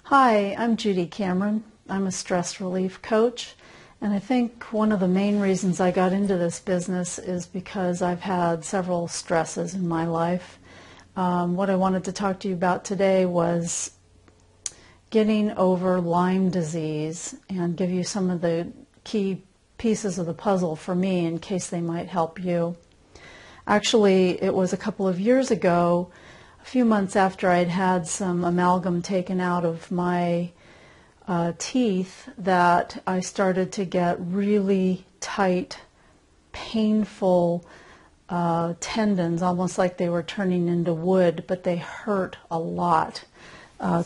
Hi, I'm Judy Cameron. I'm a stress relief coach, and I think one of the main reasons I got into this business is because I've had several stresses in my life. What I wanted to talk to you about today was getting over Lyme disease and give you some of the key pieces of the puzzle for me in case they might help you. Actually, it was a couple of years ago, a few months after I'd had some amalgam taken out of my teeth, that I started to get really tight, painful tendons, almost like they were turning into wood, but they hurt a lot.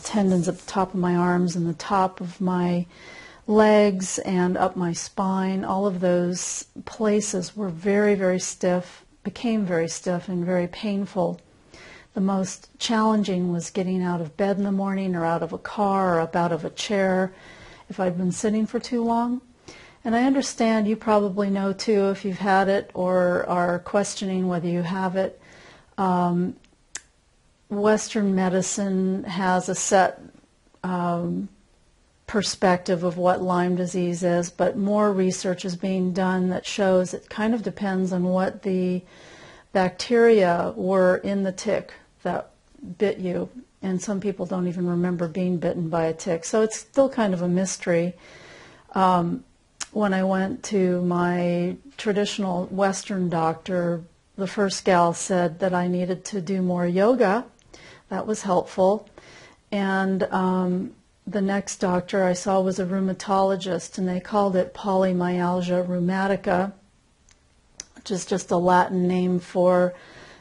Tendons at the top of my arms and the top of my legs and up my spine, all of those places were very, very stiff, became very stiff and very painful. The most challenging was getting out of bed in the morning or out of a car or up out of a chair if I'd been sitting for too long. And I understand you probably know too if you've had it or are questioning whether you have it. Western medicine has a set perspective of what Lyme disease is, but more research is being done that shows it kind of depends on what the bacteria were in the tick that bit you, and some people don't even remember being bitten by a tick, so it's still kind of a mystery. When I went to my traditional Western doctor, the first gal said that I needed to do more yoga. That was helpful. And the next doctor I saw was a rheumatologist, and they called it polymyalgia rheumatica, which is just a Latin name for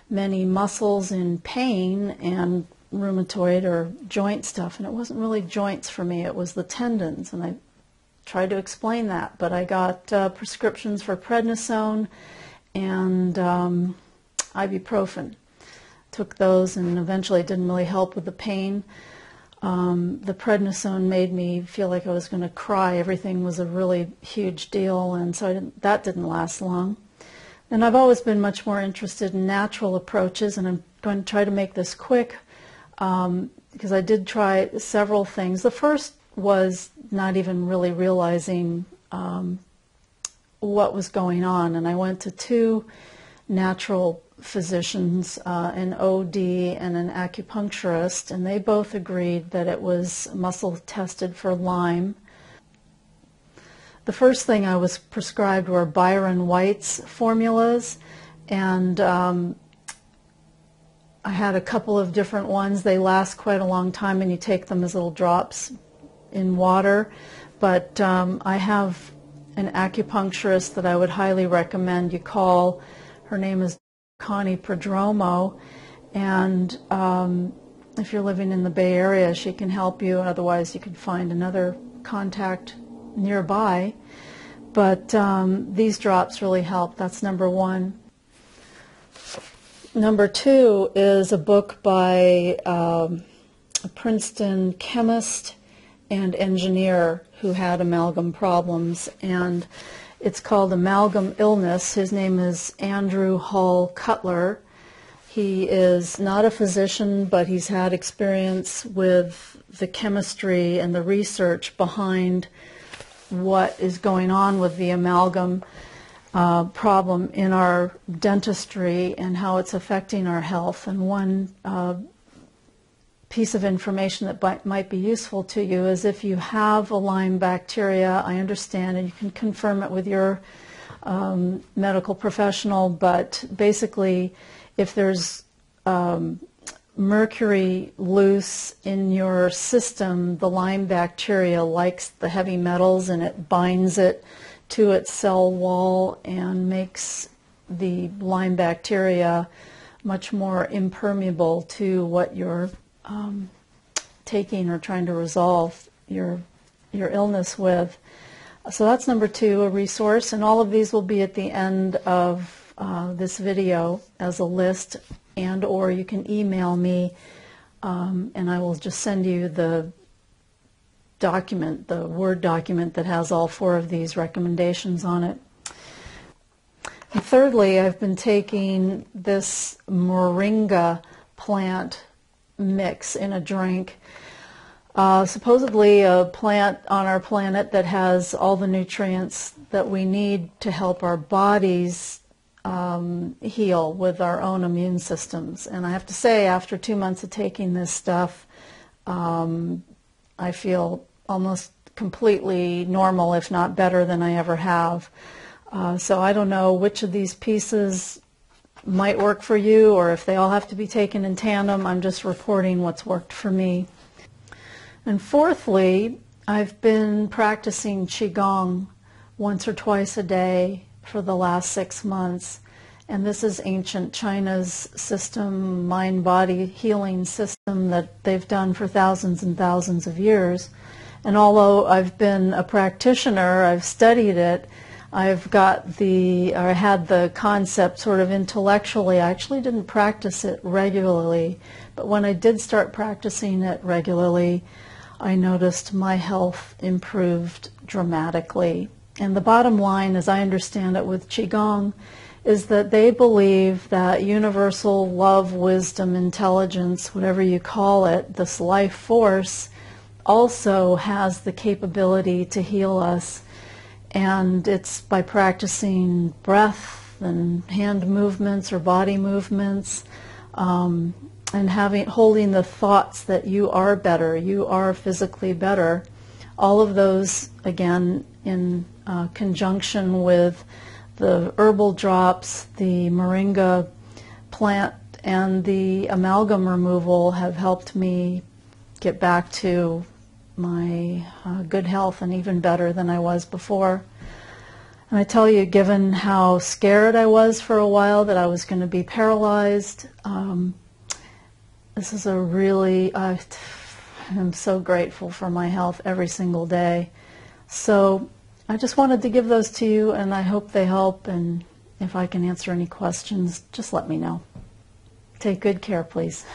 many muscles in pain and rheumatoid or joint stuff. And it wasn't really joints for me, it was the tendons. And I tried to explain that, but I got prescriptions for prednisone and ibuprofen. Took those, and eventually it didn't really help with the pain. The prednisone made me feel like I was going to cry. Everything was a really huge deal, and so that didn't last long. And I've always been much more interested in natural approaches, and I'm going to try to make this quick because I did try several things. The first was not even really realizing what was going on, and I went to two natural physicians, an OD and an acupuncturist, and they both agreed that it was muscle tested for Lyme. The first thing I was prescribed were Byron White's formulas, and I had a couple of different ones. They last quite a long time, and you take them as little drops in water, but I have an acupuncturist that I would highly recommend you call. Her name is Connie Prodromo, and if you're living in the Bay Area, she can help you. Otherwise, you could find another contact nearby. But these drops really help. That's number one. Number two is a book by a Princeton chemist and engineer who had amalgam problems, and it's called Amalgam Illness. His name is Andrew Hall Cutler. He is not a physician, but he's had experience with the chemistry and the research behind what is going on with the amalgam problem in our dentistry and how it's affecting our health. And one piece of information that might be useful to you is if you have a Lyme bacteria, I understand, and you can confirm it with your medical professional, but basically if there's mercury loose in your system, the Lyme bacteria likes the heavy metals, and it binds it to its cell wall and makes the Lyme bacteria much more impermeable to what you're taking or trying to resolve your illness with. So that's number two, a resource, and all of these will be at the end of this video as a list, and or you can email me and I will just send you the document, the Word document that has all four of these recommendations on it. And thirdly, I've been taking this moringa plant mix in a drink. Supposedly a plant on our planet that has all the nutrients that we need to help our bodies heal with our own immune systems. And I have to say, after 2 months of taking this stuff, I feel almost completely normal, if not better than I ever have. So I don't know which of these pieces might work for you, or if they all have to be taken in tandem. I'm just reporting what's worked for me. And fourthly, I've been practicing Qigong once or twice a day for the last 6 months. And this is ancient China's system, mind-body healing system that they've done for thousands and thousands of years. And although I've been a practitioner, I've studied it, I had the concept sort of intellectually. I actually didn't practice it regularly, but when I did start practicing it regularly, I noticed my health improved dramatically. And the bottom line, as I understand it with Qigong, is that they believe that universal love, wisdom, intelligence, whatever you call it, this life force, also has the capability to heal us. And it's by practicing breath and hand movements or body movements, and holding the thoughts that you are better, you are physically better. All of those, again, in conjunction with the herbal drops, the moringa plant, and the amalgam removal have helped me get back to my good health and even better than I was before. And I tell you, given how scared I was for a while that I was going to be paralyzed, this is I'm so grateful for my health every single day. So I just wanted to give those to you, and I hope they help. And if I can answer any questions, just let me know. Take good care, please.